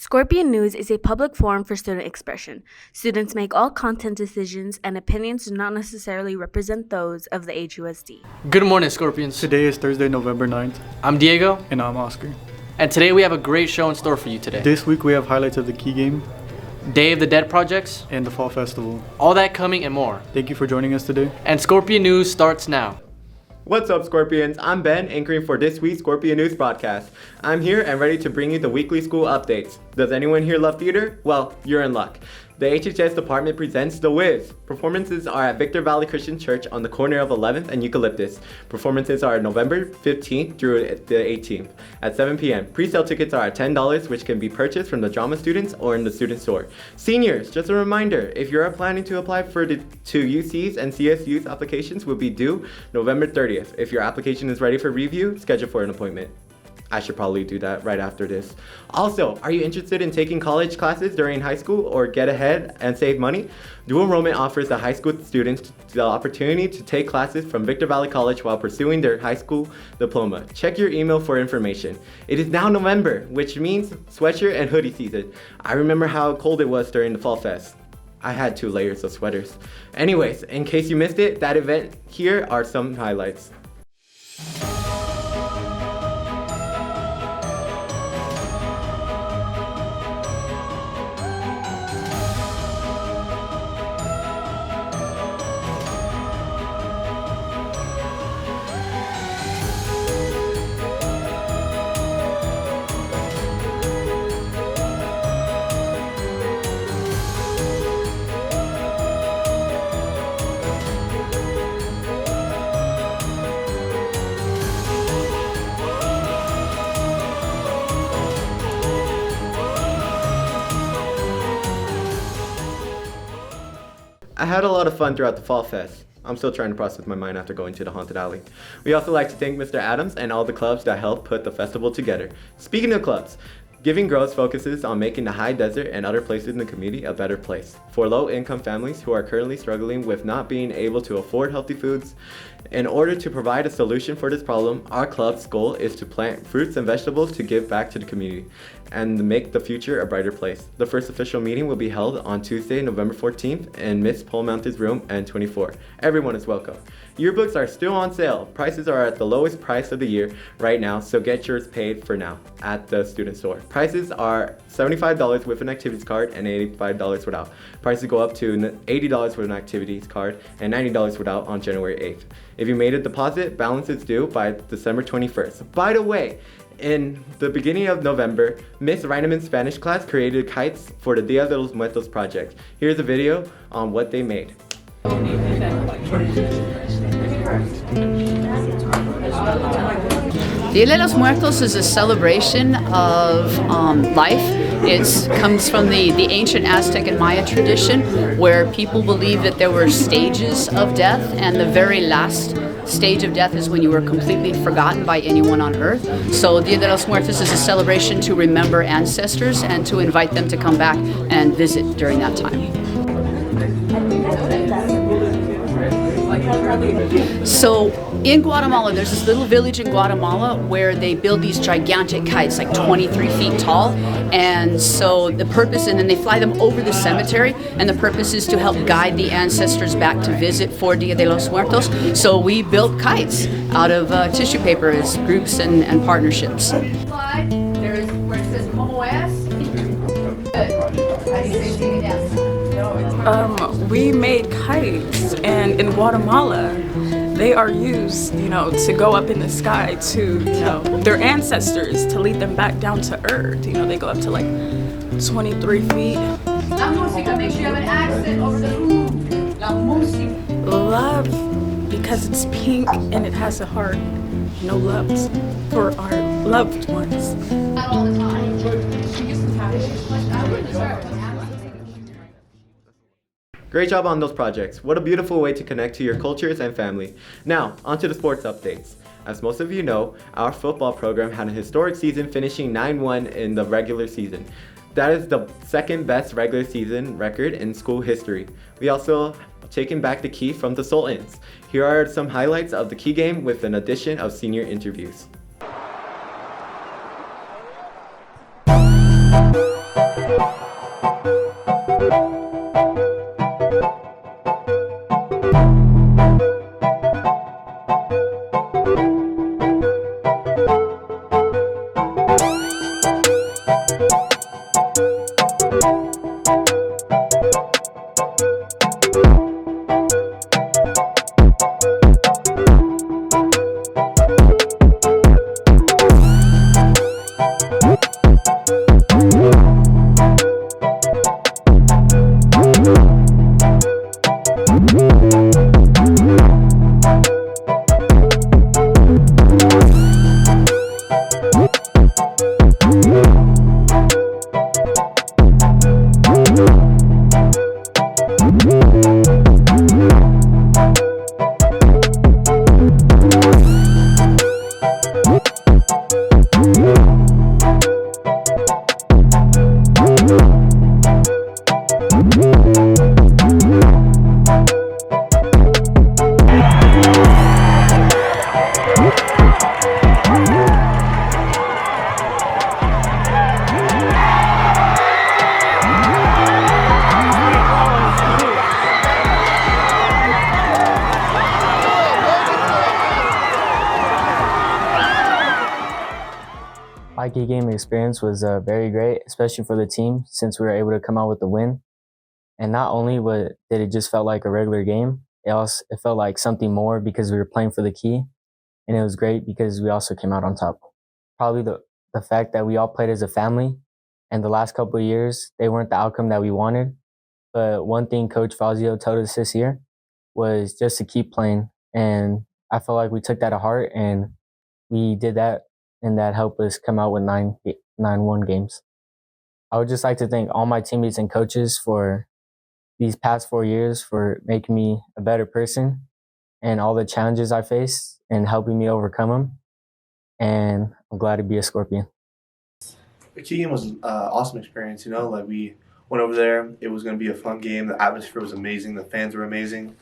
Scorpion News is a public forum for student expression. Students make all content decisions, and opinions do not necessarily represent those of the HUSD. Good morning, Scorpions. Today is Thursday, November 9th. I'm Diego. And I'm Oscar. And today we have a great show in store for you today. This week we have highlights of the Key Game, Day of the Dead projects, and the Fall Festival. All that coming and more. Thank you for joining us today. And Scorpion News starts now. What's up, Scorpions? I'm Ben, anchoring for this week's Scorpion News broadcast. I'm here and ready to bring you the weekly school updates. Does anyone here love theater? Well, you're in luck. The HHS department presents The Wiz. Performances are at Victor Valley Christian Church on the corner of 11th and Eucalyptus. Performances are November 15th through the 18th at 7 p.m. Pre-sale tickets are at $10, which can be purchased from the drama students or in the student store. Seniors, just a reminder, if you're planning to apply to UC's and CSU's applications will be due November 30th. If your application is ready for review, schedule for an appointment. I should probably do that right after this. Also, are you interested in taking college classes during high school or get ahead and save money? Dual enrollment offers the high school students the opportunity to take classes from Victor Valley College while pursuing their high school diploma. Check your email for information. It is now November, which means sweatshirt and hoodie season. I remember how cold it was during the Fall Fest. I had 2 layers of sweaters. Anyways, in case you missed it, that event, here are some highlights. I had a lot of fun throughout the Fall Fest. I'm still trying to process my mind after going to the Haunted Alley. We also like to thank Mr. Adams and all the clubs that helped put the festival together. Speaking of clubs, Giving Grows focuses on making the high desert and other places in the community a better place. For low-income families who are currently struggling with not being able to afford healthy foods, in order to provide a solution for this problem, our club's goal is to plant fruits and vegetables to give back to the community and make the future a brighter place. The first official meeting will be held on Tuesday, November 14th in Miss Paul Mountain's room N24. Everyone is welcome. Yearbooks are still on sale. Prices are at the lowest price of the year right now, so get yours paid for now at the student store. Prices are $75 with an activities card and $85 without. Prices go up to $80 with an activities card and $90 without on January 8th. If you made a deposit, balance is due by December 21st. By the way, in the beginning of November, Miss Reinemann's Spanish class created kites for the Dia de los Muertos project. Here's a video on what they made. Dia de los Muertos is a celebration of life. It comes from the ancient Aztec and Maya tradition, where people believe that there were stages of death, and the very last stage of death is when you were completely forgotten by anyone on earth. So Dia de los Muertos is a celebration to remember ancestors and to invite them to come back and visit during that time. So in Guatemala, there's this little village in Guatemala where they build these gigantic kites, like 23 feet tall. And so the purpose, and then they fly them over the cemetery, and the purpose is to help guide the ancestors back to visit for Dia de los Muertos. So we built kites out of tissue paper as groups and partnerships. There is where it says MOS. We made kites, and in Guatemala, they are used, to go up in the sky to, their ancestors, to lead them back down to earth. They go up to like 23 feet. La música, make sure you have an accent over the ooh. La música. Love, because it's pink and it has a heart. Love for our loved ones. Not all the time. Great job on those projects. What a beautiful way to connect to your cultures and family. Now, onto the sports updates. As most of you know, our football program had a historic season, finishing 9-1 in the regular season. That is the second best regular season record in school history. We also taken back the key from the Sultans. Here are some highlights of the key game with an addition of senior interviews. My key game experience was very great, especially for the team, since we were able to come out with the win. And not only did it just felt like a regular game, it felt like something more because we were playing for the key, and it was great because we also came out on top. Probably the fact that we all played as a family, and the last couple of years they weren't the outcome that we wanted. But one thing Coach Fazio told us this year was just to keep playing, and I felt like we took that to heart and we did that, and that helped us come out with 9-1 games. I would just like to thank all my teammates and coaches for these past 4 years for making me a better person and all the challenges I faced and helping me overcome them. And I'm glad to be a Scorpion. The key game was an awesome experience, you know, like we went over there, it was going to be a fun game, the atmosphere was amazing, the fans were amazing,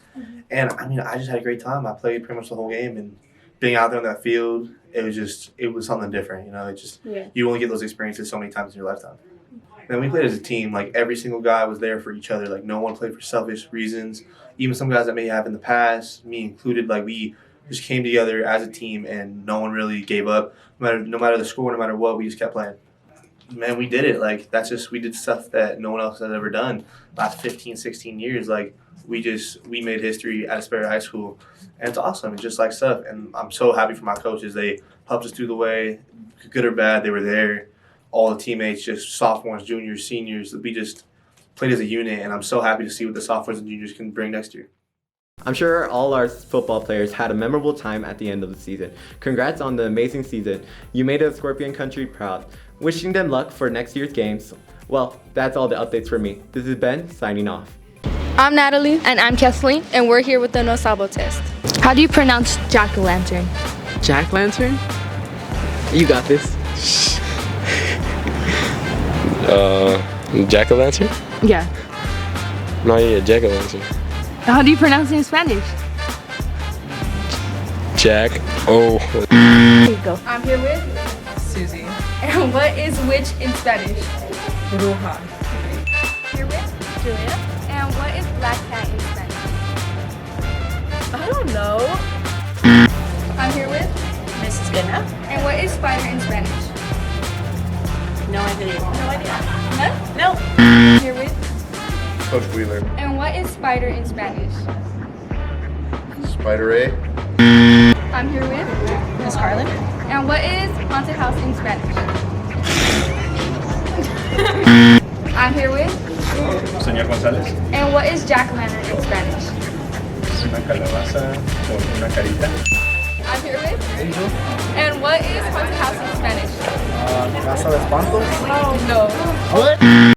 and I mean, I just had a great time. I played pretty much the whole game, and being out there on that field, it was something different, you know, you only get those experiences so many times in your lifetime. And we played as a team, like every single guy was there for each other, like no one played for selfish reasons, even some guys that may have in the past, me included, like we just came together as a team and no one really gave up, no matter the score, no matter what, we just kept playing. Man, we did it. Like, we did stuff that no one else has ever done. Last 15, 16 years, like, we made history at Asperia High School. And it's awesome. It's just like stuff. And I'm so happy for my coaches. They helped us through the way, good or bad, they were there. All the teammates, just sophomores, juniors, seniors, we just played as a unit. And I'm so happy to see what the sophomores and juniors can bring next year. I'm sure all our football players had a memorable time at the end of the season. Congrats on the amazing season. You made us Scorpion Country proud. Wishing them luck for next year's games. Well, that's all the updates for me. This is Ben, signing off. I'm Natalie. And I'm Kathleen, and we're here with the No Sabo test. How do you pronounce jack-o'-lantern? Jack-lantern? You got this. Jack-o'-lantern? Yeah. No, yeah, jack-o'-lantern. How do you pronounce it in Spanish? Jack-o'. Here you go. I'm here with Susie. And what is witch in Spanish? Bruja. Here with Julia. And what is black cat in Spanish? I don't know. I'm here with Mrs. Gena. And what is spider in Spanish? No idea. No idea. No. I'm here with Coach Wheeler. And what is spider in Spanish? Spider A. I'm here with Miss Carlin. And what is haunted house in Spanish? I'm here with Señor González. And what is jack-o'-lantern in Spanish? Es una calabaza con una carita. I'm here with Angel. And what is haunted house in Spanish? Casa de Espantos. Oh no. What?